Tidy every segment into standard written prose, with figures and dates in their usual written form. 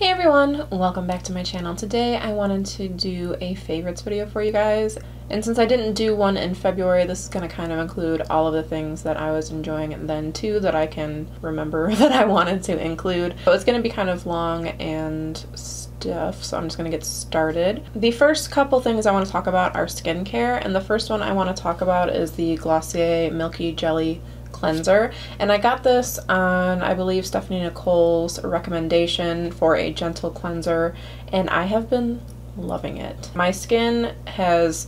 Hey everyone, welcome back to my channel. Today I wanted to do a favorites video for you guys, and since I didn't do one in February, this is going to kind of include all of the things that I was enjoying then too that I can remember that I wanted to include. So it's going to be kind of long and stuff, so I'm just going to get started. The first couple things I want to talk about are skincare, and the first one I want to talk about is the Glossy A Milky Jelly Cleanser, and I got this on, I believe, Stephanie Nicole's recommendation for a gentle cleanser, and I have been loving it. My skin has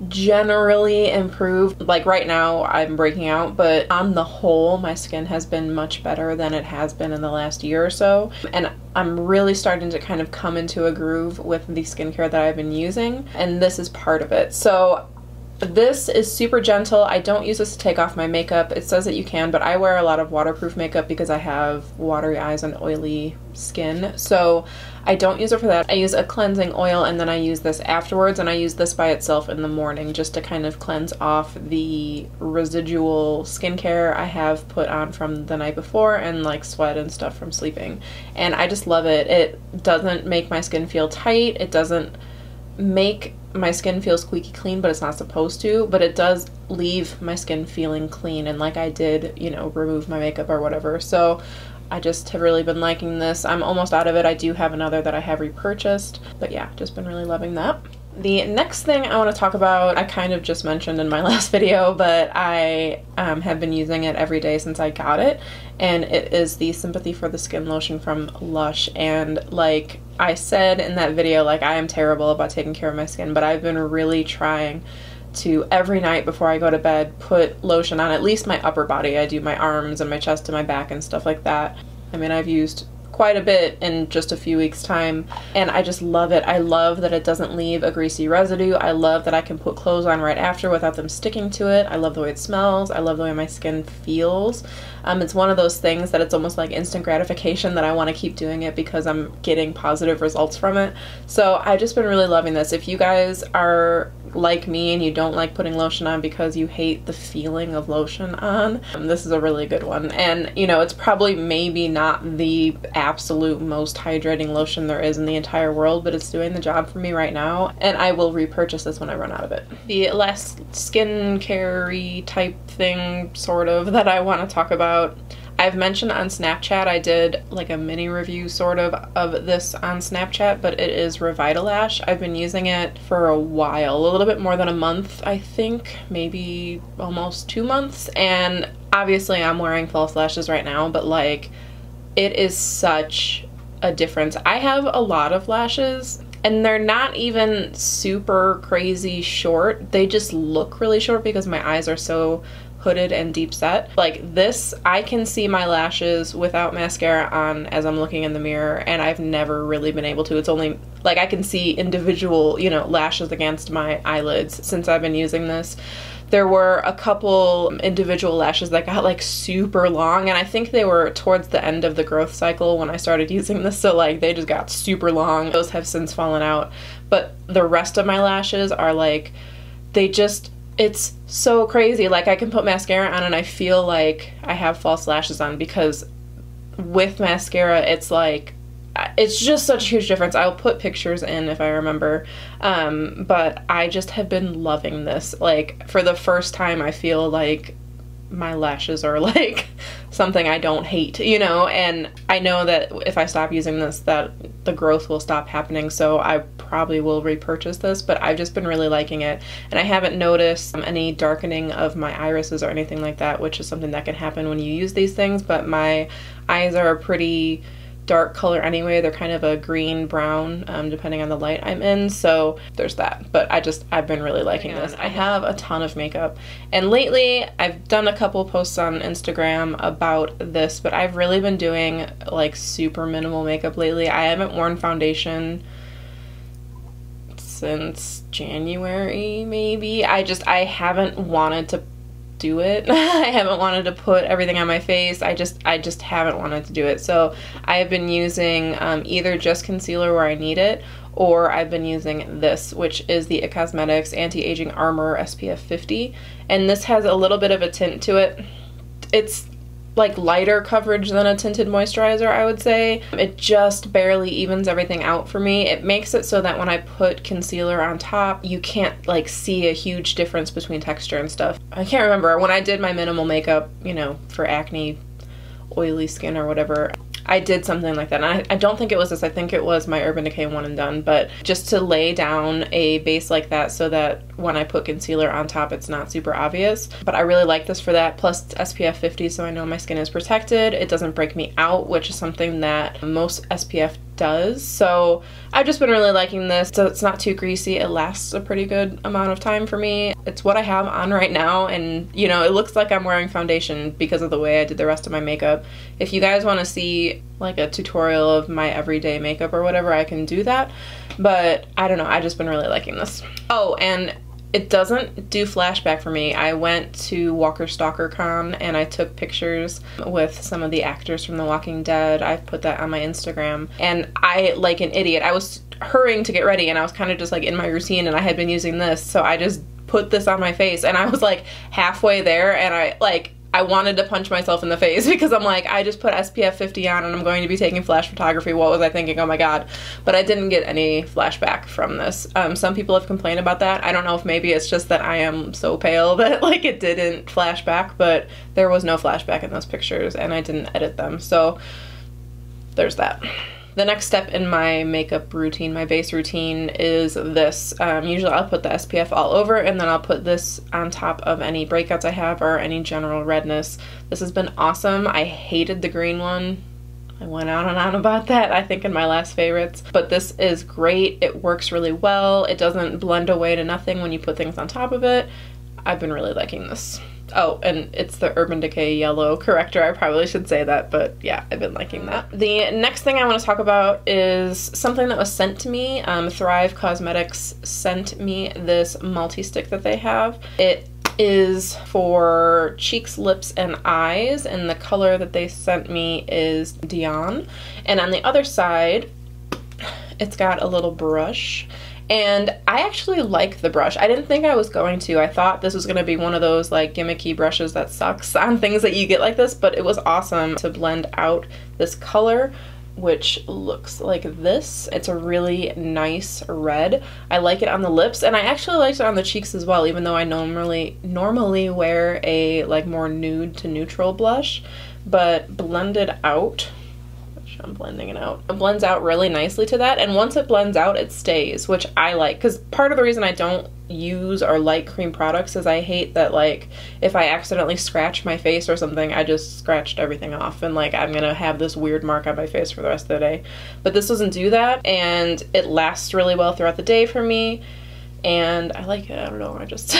generally improved. Like right now I'm breaking out, but on the whole my skin has been much better than it has been in the last year or so, and I'm really starting to kind of come into a groove with the skincare that I've been using, and this is part of it. So this is super gentle. I don't use this to take off my makeup. It says that you can, but I wear a lot of waterproof makeup because I have watery eyes and oily skin, so I don't use it for that. I use a cleansing oil and then I use this afterwards, and I use this by itself in the morning just to kind of cleanse off the residual skincare I have put on from the night before and like sweat and stuff from sleeping, and I just love it. It doesn't make my skin feel tight. It doesn't make my skin feel squeaky clean, but it's not supposed to, but it does leave my skin feeling clean and like I did, you know, remove my makeup or whatever. So I just have really been liking this. I'm almost out of it. I do have another that I have repurchased, but yeah, just been really loving that. The next thing I want to talk about, I kind of just mentioned in my last video, but I have been using it every day since I got it, and it is the Sympathy for the Skin lotion from Lush. And like I said in that video, like I am terrible about taking care of my skin, but I've been really trying to every night before I go to bed put lotion on at least my upper body. I do my arms and my chest and my back and stuff like that. I mean, I've used quite a bit in just a few weeks time, and I just love it. I love that it doesn't leave a greasy residue. I love that I can put clothes on right after without them sticking to it. I love the way it smells. I love the way my skin feels. It's one of those things that it's almost like instant gratification that I want to keep doing it because I'm getting positive results from it. So I've just been really loving this. If you guys are like me and you don't like putting lotion on because you hate the feeling of lotion on, this is a really good one. And you know, it's probably maybe not the absolute most hydrating lotion there is in the entire world, but it's doing the job for me right now, and I will repurchase this when I run out of it. The last skincare-y type thing sort of that I want to talk about, I've mentioned on Snapchat, I did like a mini review sort of this on Snapchat, but it is Revitalash. I've been using it for a while, a little bit more than a month, I think, maybe almost 2 months, and obviously I'm wearing false lashes right now, but like it is such a difference. I have a lot of lashes and they're not even super crazy short. They just look really short because my eyes are so hooded and deep set. Like this, I can see my lashes without mascara on as I'm looking in the mirror, and I've never really been able to. It's only like I can see individual, you know, lashes against my eyelids since I've been using this. There were a couple individual lashes that got like super long, and I think they were towards the end of the growth cycle when I started using this, so like they just got super long. Those have since fallen out, but the rest of my lashes are like, they just, it's so crazy. Like I can put mascara on and I feel like I have false lashes on, because with mascara it's like, it's just such a huge difference. I'll put pictures in if I remember, but I just have been loving this. Like for the first time I feel like my lashes are like something I don't hate, you know, and I know that if I stop using this that the growth will stop happening, so I probably will repurchase this, but I've just been really liking it, and I haven't noticed any darkening of my irises or anything like that, which is something that can happen when you use these things, but my eyes are a pretty dark color anyway. They're kind of a green brown depending on the light I'm in, so there's that. But I've been really liking this. I have a ton of makeup, and lately I've done a couple posts on Instagram about this, but I've really been doing like super minimal makeup lately. I haven't worn foundation since January maybe. I haven't wanted to do it. I haven't wanted to put everything on my face. I just haven't wanted to do it. So I have been using either just concealer where I need it, or I've been using this, which is the It Cosmetics Anti-Aging Armor SPF 50, and this has a little bit of a tint to it. It's like lighter coverage than a tinted moisturizer, I would say. It just barely evens everything out for me. It makes it so that when I put concealer on top, you can't like see a huge difference between texture and stuff. I can't remember when I did my minimal makeup, you know, for acne, oily skin or whatever, I did something like that. And I don't think it was this, I think it was my Urban Decay One and Done, but just to lay down a base like that so that when I put concealer on top, it's not super obvious. But I really like this for that, plus it's SPF 50, so I know my skin is protected. It doesn't break me out, which is something that most SPF does. So I've just been really liking this. So it's not too greasy. It lasts a pretty good amount of time for me. It's what I have on right now, and you know, it looks like I'm wearing foundation because of the way I did the rest of my makeup. If you guys want to see like a tutorial of my everyday makeup or whatever, I can do that, but I don't know, I've just been really liking this. Oh, and it doesn't do flashback for me. I went to Walker Stalker Con and I took pictures with some of the actors from The Walking Dead. I've put that on my Instagram, and I, like an idiot, I was hurrying to get ready and I was kind of just like in my routine, and I had been using this, so I just put this on my face and I was like halfway there, and I wanted to punch myself in the face because I'm like, I just put SPF 50 on and I'm going to be taking flash photography. What was I thinking? Oh my god. But I didn't get any flashback from this. Some people have complained about that. I don't know if maybe it's just that I am so pale that like it didn't flashback, but there was no flashback in those pictures and I didn't edit them. So there's that. The next step in my makeup routine, my base routine, is this. Usually I'll put the SPF all over and then I'll put this on top of any breakouts I have or any general redness. This has been awesome. I hated the green one. I went on and on about that, I think, in my last favorites. But this is great. It works really well. It doesn't blend away to nothing when you put things on top of it. I've been really liking this. Oh, and it's the Urban Decay Yellow Corrector. I probably should say that, but yeah, I've been liking that. The next thing I want to talk about is something that was sent to me. Thrive Cosmetics sent me this multi-stick that they have. It is for cheeks, lips, and eyes, and the color that they sent me is Dion. And on the other side, it's got a little brush. And I actually like the brush. I didn't think I was going to. I thought this was going to be one of those like gimmicky brushes that sucks on things that you get like this, but it was awesome to blend out this color, which looks like this. It's a really nice red. I like it on the lips, and I actually liked it on the cheeks as well, even though I normally wear a like more nude to neutral blush, but blended out, I'm blending it out. It blends out really nicely to that, and once it blends out, it stays, which I like, because part of the reason I don't use or like cream products is I hate that, like, if I accidentally scratch my face or something, I just scratched everything off, and like I'm gonna have this weird mark on my face for the rest of the day. But this doesn't do that, and it lasts really well throughout the day for me. And I like it. I don't know, I just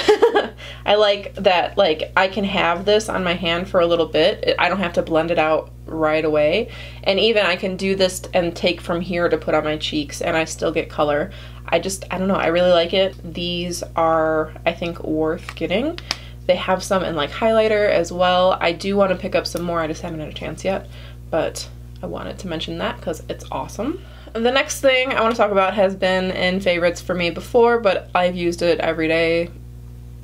I like that, like, I can have this on my hand for a little bit. I don't have to blend it out right away, and even I can do this and take from here to put on my cheeks and I still get color. I don't know, I really like it. These are, I think, worth getting. They have some in like highlighter as well. I do want to pick up some more, I just haven't had a chance yet, but I wanted to mention that because it's awesome. The next thing I want to talk about has been in favorites for me before, but I've used it every day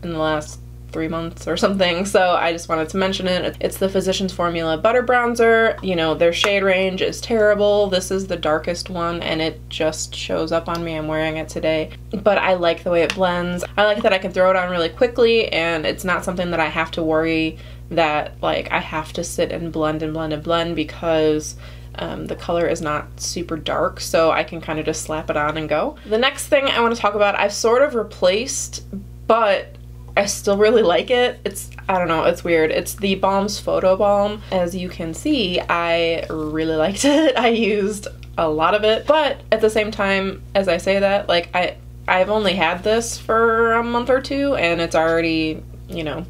in the last 3 months or something, so I just wanted to mention it. It's the Physicians Formula Butter Bronzer. You know, their shade range is terrible. This is the darkest one, and it just shows up on me. I'm wearing it today, but I like the way it blends. I like that I can throw it on really quickly, and it's not something that I have to worry that, like, I have to sit and blend and blend and blend, because the color is not super dark, so I can kind of just slap it on and go. The next thing I want to talk about, I've sort of replaced, but I still really like it. I don't know, it's weird. It's the Balm's Photo Balm. As you can see, I really liked it. I used a lot of it, but at the same time, as I say that, like, I've only had this for a month or two, and it's already, you know,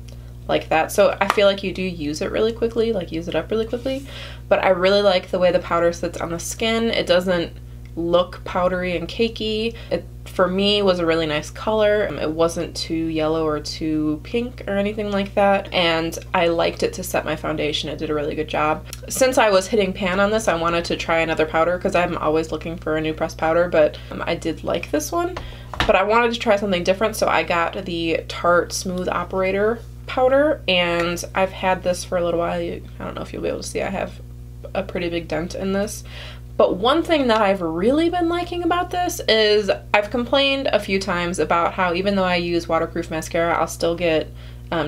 like that. So I feel like you do use it really quickly, like use it up really quickly, but I really like the way the powder sits on the skin. It doesn't look powdery and cakey. It, for me, was a really nice color. It wasn't too yellow or too pink or anything like that, and I liked it to set my foundation. It did a really good job. Since I was hitting pan on this, I wanted to try another powder because I'm always looking for a new pressed powder, but I did like this one, but I wanted to try something different, so I got the Tarte Smooth Operator powder, and I've had this for a little while. I don't know if you'll be able to see, I have a pretty big dent in this. But one thing that I've really been liking about this is I've complained a few times about how even though I use waterproof mascara, I'll still get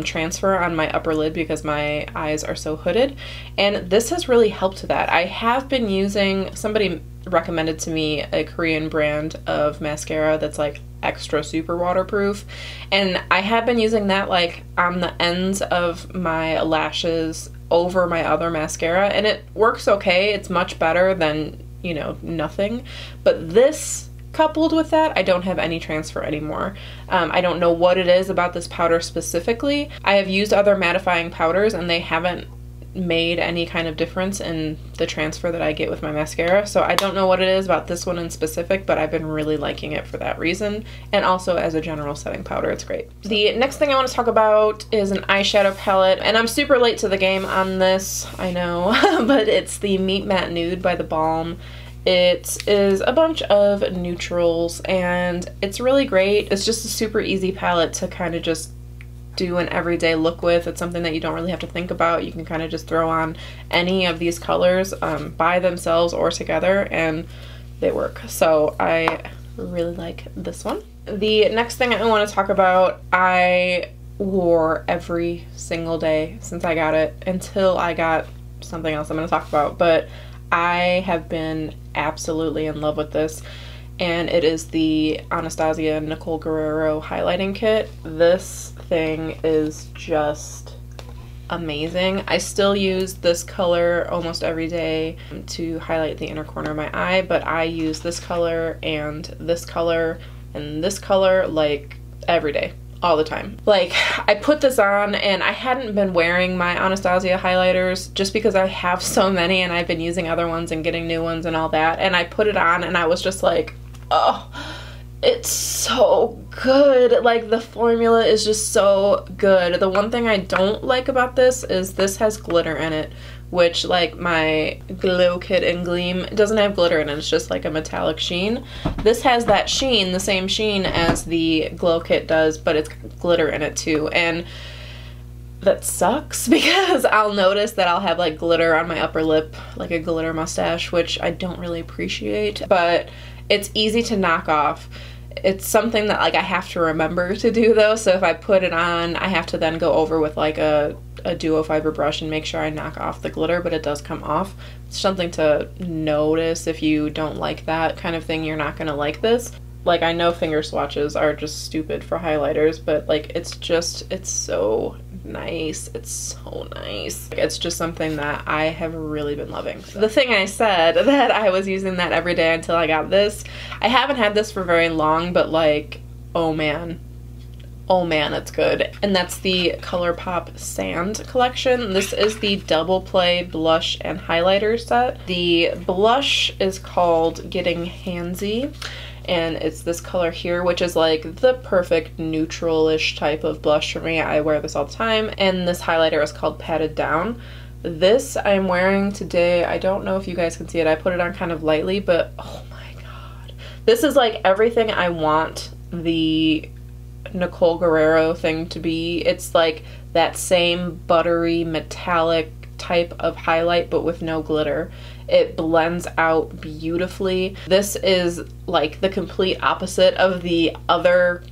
transfer on my upper lid because my eyes are so hooded, and this has really helped that. I have been using, somebody recommended to me a Korean brand of mascara that's like extra super waterproof, and I have been using that like on the ends of my lashes over my other mascara, and it works okay. It's much better than, you know, nothing. But this, coupled with that, I don't have any transfer anymore. I don't know what it is about this powder specifically. I have used other mattifying powders and they haven't made any kind of difference in the transfer that I get with my mascara, so I don't know what it is about this one in specific, but I've been really liking it for that reason, and also as a general setting powder, it's great. The next thing I want to talk about is an eyeshadow palette, and I'm super late to the game on this, I know, but it's the Meet Matte Nude by The Balm. It is a bunch of neutrals, and it's really great. It's just a super easy palette to kind of just do an everyday look with. It's something that you don't really have to think about. You can kind of just throw on any of these colors by themselves or together, and they work. So I really like this one. The next thing I want to talk about, I wore every single day since I got it until I got something else I'm going to talk about, but I have been absolutely in love with this, and it is the Anastasia Nicole Guerrero highlighting kit. This thing is just amazing. I still use this color almost every day to highlight the inner corner of my eye, but I use this color and this color and this color like every day, all the time. Like, I put this on and I hadn't been wearing my Anastasia highlighters just because I have so many and I've been using other ones and getting new ones and all that, and I put it on and I was just like, oh, it's so good. Like, the formula is just so good. The one thing I don't like about this is this has glitter in it, which, like, my Glow Kit and Gleam doesn't have glitter in it. It's just like a metallic sheen. This has that sheen, the same sheen as the Glow Kit does, but it's got glitter in it too. And that sucks because I'll notice that I'll have like glitter on my upper lip, like a glitter mustache, which I don't really appreciate, but it's easy to knock off. It's something that like I have to remember to do though, so if I put it on, I have to then go over with like a duo fiber brush and make sure I knock off the glitter, but it does come off. It's something to notice. If you don't like that kind of thing, you're not gonna like this. Like, I know finger swatches are just stupid for highlighters, but like it's so nice. It's so nice. It's just something that I have really been loving. So the thing I said that I was using that every day until I got this, I haven't had this for very long, but like, oh man, it's good. And that's the Colourpop Sand collection. This is the double play blush and highlighter set. The blush is called Getting Handsy, and it's this color here, which is like the perfect neutral-ish type of blush for me. I wear this all the time. And this highlighter is called Patted Down. This I'm wearing today. I don't know if you guys can see it. I put it on kind of lightly, but oh my god. This is like everything I want the Nicole Guerrero thing to be. It's like that same buttery metallic type of highlight, but with no glitter. It blends out beautifully. This is like the complete opposite of the other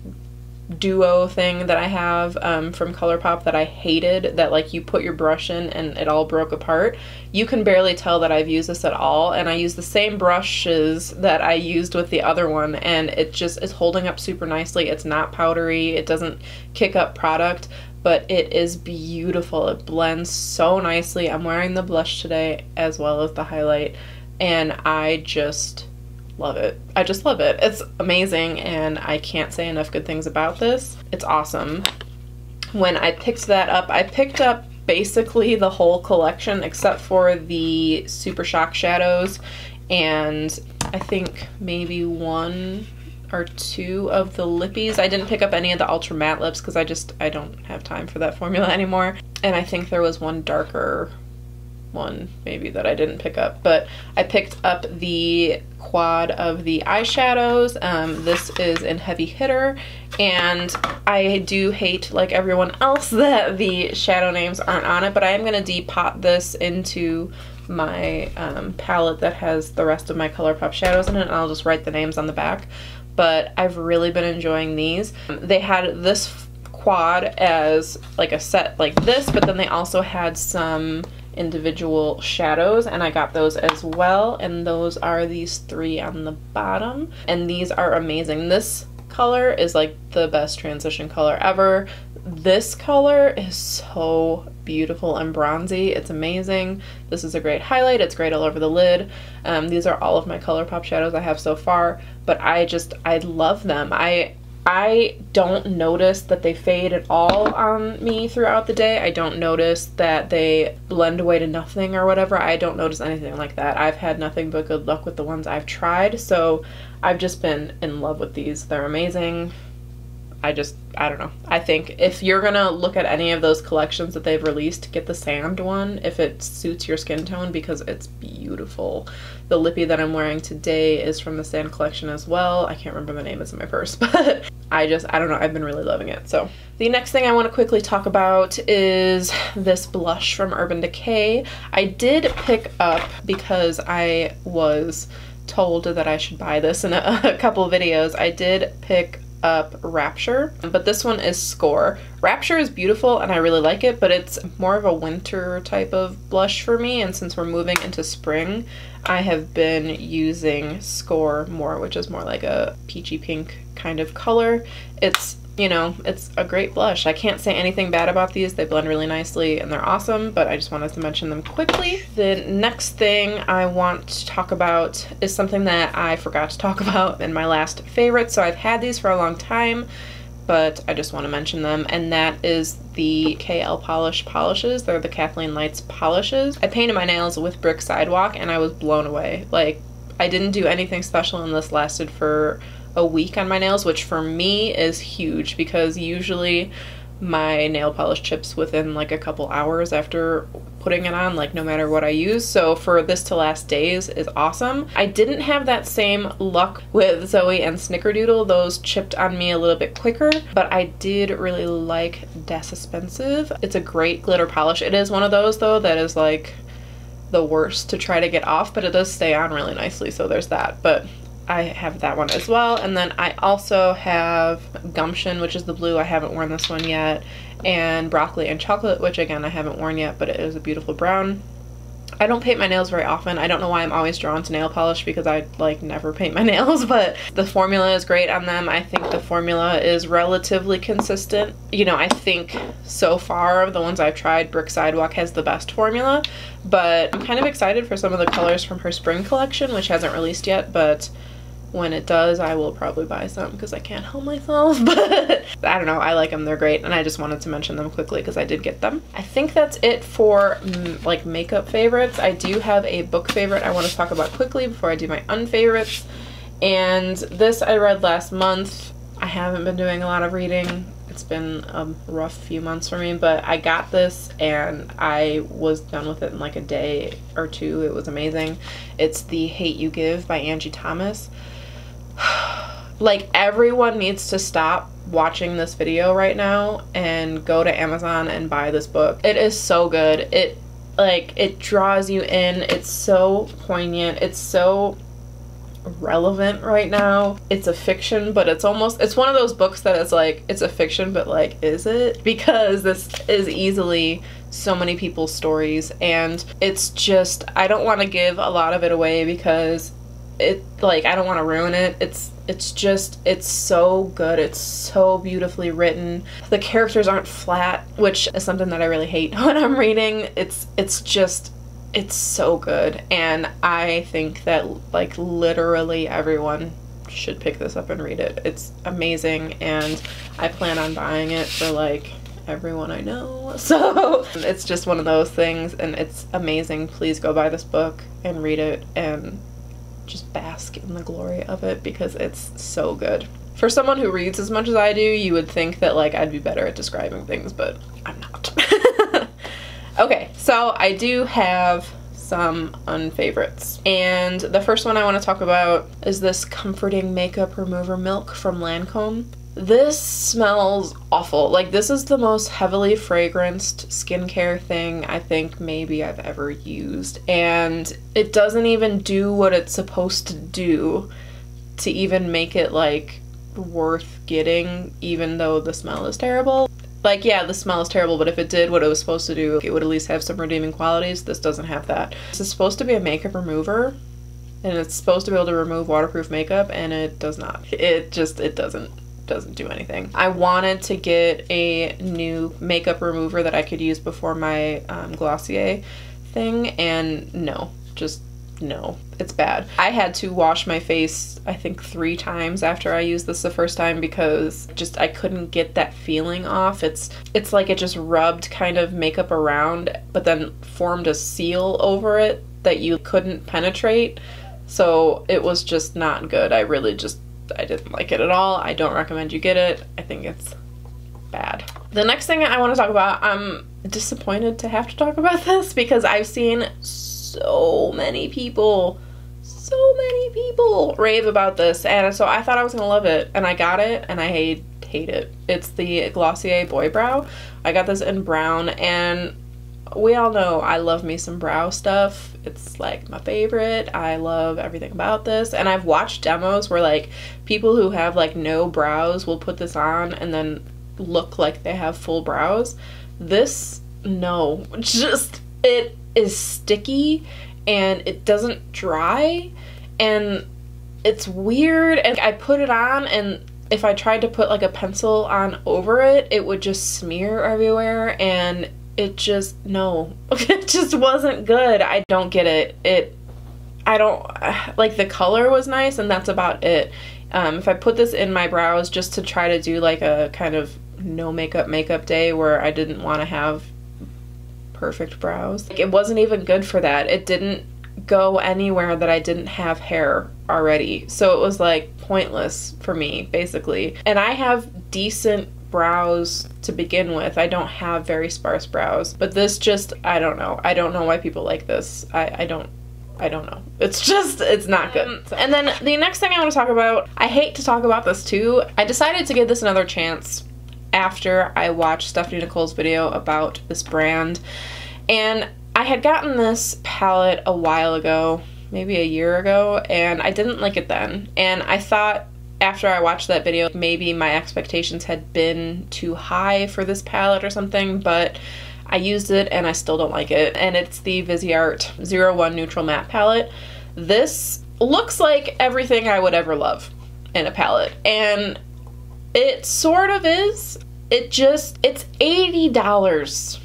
duo thing that I have from Colourpop that I hated, that like you put your brush in and it all broke apart. You can barely tell that I've used this at all, and I use the same brushes that I used with the other one, and it just is holding up super nicely. It's not powdery, it doesn't kick up product, but it is beautiful. It blends so nicely. I'm wearing the blush today as well as the highlight, and I just love it. I just love it. It's amazing, and I can't say enough good things about this. It's awesome. When I picked that up, I picked up basically the whole collection except for the Super Shock shadows, and I think maybe one or two of the lippies. I didn't pick up any of the ultra matte lips because I don't have time for that formula anymore. And I think there was one darker one maybe that I didn't pick up, but I picked up the quad of the eyeshadows. This is in Heavy Hitter, and I do hate, like everyone else, that the shadow names aren't on it, but I am going to depot this into my palette that has the rest of my Colourpop shadows in it, and I'll just write the names on the back. But I've really been enjoying these. They had this quad as like a set like this, but then they also had some individual shadows, and I got those as well, and those are these 3 on the bottom, and these are amazing. This color is like the best transition color ever. This color is so beautiful and bronzy. It's amazing. This is a great highlight. It's great all over the lid. These are all of my Colourpop shadows I have so far, but I love them. I don't notice that they fade at all on me throughout the day. I don't notice that they blend away to nothing or whatever. I don't notice anything like that. I've had nothing but good luck with the ones I've tried, so I've just been in love with these. They're amazing. I don't know. I think if you're gonna look at any of those collections that they've released, get the sand one if it suits your skin tone, because it's beautiful. The lippy that I'm wearing today is from the sand collection as well. I can't remember the name, it's in my purse, but I don't know, I've been really loving it. So the next thing I want to quickly talk about is this blush from Urban Decay. I did pick up, because I was told that I should buy this in a couple videos, I did pick up Rapture, but this one is Score. Rapture is beautiful and I really like it, but it's more of a winter type of blush for me, and since we're moving into spring, I have been using Score more, which is more like a peachy pink kind of color. It's, you know, it's a great blush. I can't say anything bad about these. They blend really nicely and they're awesome, but I just wanted to mention them quickly. The next thing I want to talk about is something that I forgot to talk about in my last favorite. So I've had these for a long time, but I just want to mention them, and that is the KL Polish polishes. They're the Kathleen Lights polishes. I painted my nails with Brick Sidewalk and I was blown away. Like, I didn't do anything special, and this lasted for a week on my nails, which for me is huge, because usually my nail polish chips within like a couple hours after putting it on, like no matter what I use. So for this to last days is awesome. I didn't have that same luck with Zoe and Snickerdoodle. Those chipped on me a little bit quicker, but I did really like Despensive. It's a great glitter polish. It is one of those though that is like the worst to try to get off, but it does stay on really nicely, so there's that. But I have that one as well. And then I also have Gumption, which is the blue. I haven't worn this one yet. And Broccoli and Chocolate, which again I haven't worn yet, but it is a beautiful brown. I don't paint my nails very often. I don't know why I'm always drawn to nail polish, because I like never paint my nails, but the formula is great on them. I think the formula is relatively consistent. You know, I think so far of the ones I've tried, Brick Sidewalk has the best formula, but I'm kind of excited for some of the colors from her spring collection, which hasn't released yet, but when it does, I will probably buy some because I can't help myself, but I don't know, I like them, they're great, and I just wanted to mention them quickly because I did get them. I think that's it for like makeup favorites. I do have a book favorite I want to talk about quickly before I do my unfavorites, and this I read last month. I haven't been doing a lot of reading. It's been a rough few months for me, but I got this and I was done with it in like a day or two. It was amazing. It's The Hate You Give by Angie Thomas. Like, everyone needs to stop watching this video right now and go to Amazon and buy this book. It is so good. It draws you in. It's so poignant. It's so relevant right now. It's a fiction, but it's one of those books that is like, it's a fiction, but like, is it? Because this is easily so many people's stories, and it's just, I don't want to give a lot of it away because I don't want to ruin it. It's so good. It's so beautifully written. The characters aren't flat, which is something that I really hate when I'm reading. It's so good, and I think that like literally everyone should pick this up and read it. It's amazing, and I plan on buying it for like everyone I know. So it's just one of those things, and it's amazing. Please go buy this book and read it and just bask in the glory of it because it's so good. For someone who reads as much as I do, you would think that like I'd be better at describing things, but I'm not. Okay, so I do have some unfavorites. And the first one I want to talk about is this Comforting Makeup Remover Milk from Lancome. This smells awful. Like, this is the most heavily fragranced skincare thing I think maybe I've ever used. And it doesn't even do what it's supposed to do to even make it, like, worth getting, even though the smell is terrible. Like, yeah, the smell is terrible, but if it did what it was supposed to do, it would at least have some redeeming qualities. This doesn't have that. This is supposed to be a makeup remover, and it's supposed to be able to remove waterproof makeup, and it does not. It doesn't do anything. I wanted to get a new makeup remover that I could use before my Glossy A thing, and no, just no, it's bad. I had to wash my face, I think 3 times after I used this the first time because just I couldn't get that feeling off. It's like it just rubbed kind of makeup around, but then formed a seal over it that you couldn't penetrate. So it was just not good. I didn't like it at all. I don't recommend you get it. I think it's bad. The next thing I want to talk about, I'm disappointed to have to talk about this because I've seen so many people rave about this, and so I thought I was gonna love it, and I got it, and I hate it. It's the Glossy A Boy Brow. I got this in brown, and we all know I love me some brow stuff. It's like my favorite. I love everything about this, and I've watched demos where like people who have like no brows will put this on and then look like they have full brows. This, no, just, it is sticky and it doesn't dry and it's weird, and I put it on and if I tried to put like a pencil on over it, it would just smear everywhere, and it just, no, it just wasn't good. I don't get it. I don't, like, the color was nice and that's about it. If I put this in my brows just to try to do like a kind of no makeup day where I didn't want to have perfect brows, like, it wasn't even good for that. It didn't go anywhere that I didn't have hair already, so it was like pointless for me basically. And I have decent brows to begin with. I don't have very sparse brows, but this just, I don't know why people like this. I don't know. It's just, it's not good. And then the next thing I want to talk about, I hate to talk about this too. I decided to give this another chance after I watched Stephanie Nicole's video about this brand, and I had gotten this palette a while ago, maybe a year ago, and I didn't like it then, and I thought after I watched that video maybe my expectations had been too high for this palette or something, but I used it and I still don't like it. And it's the Viseart 01 Neutral Matte palette. This looks like everything I would ever love in a palette, and it sort of is. It's $80,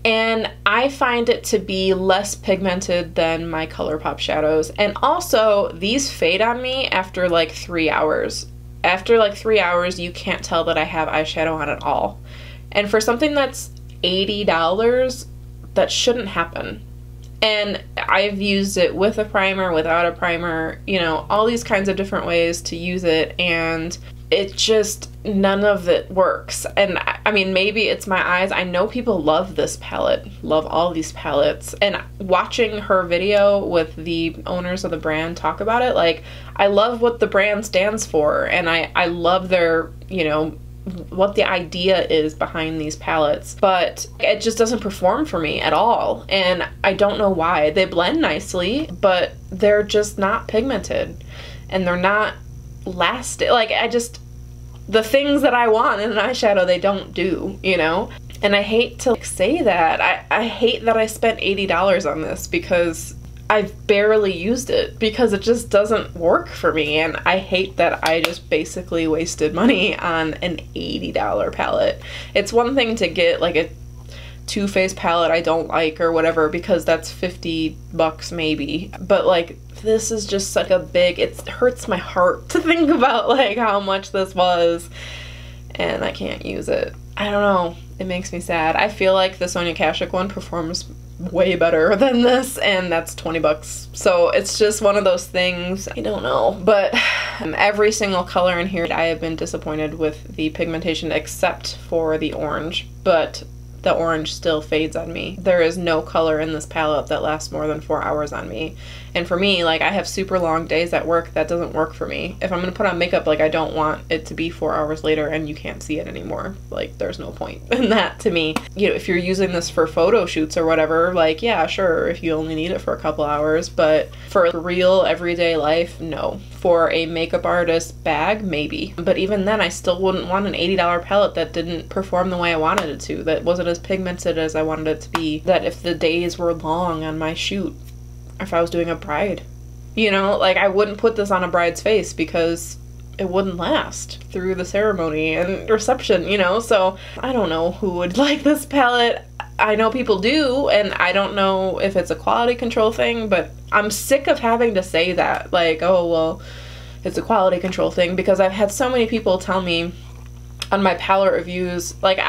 and I find it to be less pigmented than my Colourpop shadows. And also, these fade on me after like 3 hours. After like 3 hours, you can't tell that I have eyeshadow on at all. And for something that's $80, that shouldn't happen. And I've used it with a primer, without a primer, you know, all these kinds of different ways to use it, and it just, none of it works. And I mean, maybe it's my eyes. I know people love this palette, love all these palettes, and watching her video with the owners of the brand talk about it, like, I love what the brand stands for, and I love their, you know, what the idea is behind these palettes, but it just doesn't perform for me at all, and I don't know why. They blend nicely, but they're just not pigmented, and they're not lasting. Like, the things that I want in an eyeshadow, they don't do, you know? And I hate to say that. I hate that I spent $80 on this because I've barely used it, because it just doesn't work for me, and I hate that I just basically wasted money on an $80 palette. It's one thing to get like a Too Faced palette I don't like or whatever, because that's $50 maybe, but like, this is just such a big, it hurts my heart to think about like how much this was, and I can't use it. I don't know, it makes me sad. I feel like the Sonia Kashuk one performs way better than this, and that's $20. So it's just one of those things. I don't know, but every single color in here I have been disappointed with the pigmentation except for the orange, but the orange still fades on me. There is no color in this palette that lasts more than 4 hours on me. And for me, like, I have super long days at work. That doesn't work for me. If I'm gonna put on makeup, like, I don't want it to be 4 hours later and you can't see it anymore. Like, there's no point in that to me. You know, if you're using this for photo shoots or whatever, like, yeah, sure, if you only need it for a couple hours, but for real everyday life, no. For a makeup artist bag, maybe. But even then, I still wouldn't want an $80 palette that didn't perform the way I wanted it to, that wasn't as pigmented as I wanted it to be, that if the days were long on my shoot, if I was doing a bride, you know, like, I wouldn't put this on a bride's face because it wouldn't last through the ceremony and reception, you know? So I don't know who would like this palette. I know people do, and I don't know if it's a quality control thing, but I'm sick of having to say that, like, oh, well, it's a quality control thing, because I've had so many people tell me on my palette reviews, like,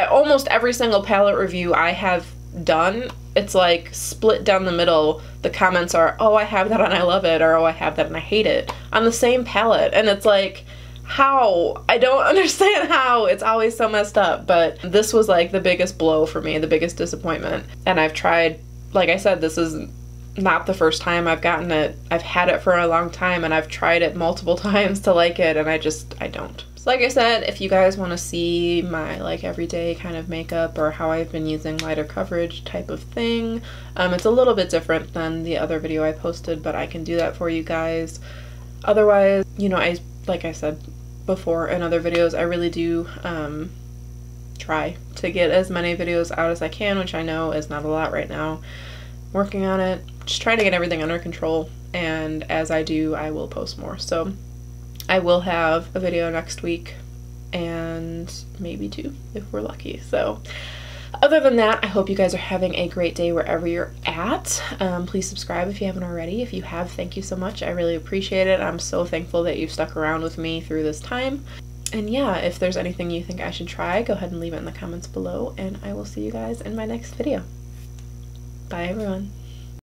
almost every single palette review I have done, it's like split down the middle. The comments are, oh, I have that and I love it, or oh, I have that and I hate it, on the same palette. And it's like, how? I don't understand how. It's always so messed up. But this was like the biggest blow for me, the biggest disappointment. And I've tried, like I said, this is not the first time I've gotten it. I've had it for a long time, and I've tried it multiple times to like it, and I don't. So like I said, if you guys want to see my like everyday kind of makeup, or how I've been using lighter coverage type of thing, it's a little bit different than the other video I posted, but I can do that for you guys. Otherwise, you know, like I said before in other videos, I really do try to get as many videos out as I can, which I know is not a lot right now. Working on it, just trying to get everything under control, and as I do, I will post more. So I will have a video next week, and maybe two if we're lucky. So other than that, I hope you guys are having a great day wherever you're at. Please subscribe if you haven't already. If you have, thank you so much. I really appreciate it. I'm so thankful that you've stuck around with me through this time. And yeah, if there's anything you think I should try, go ahead and leave it in the comments below, and I will see you guys in my next video. Bye, everyone.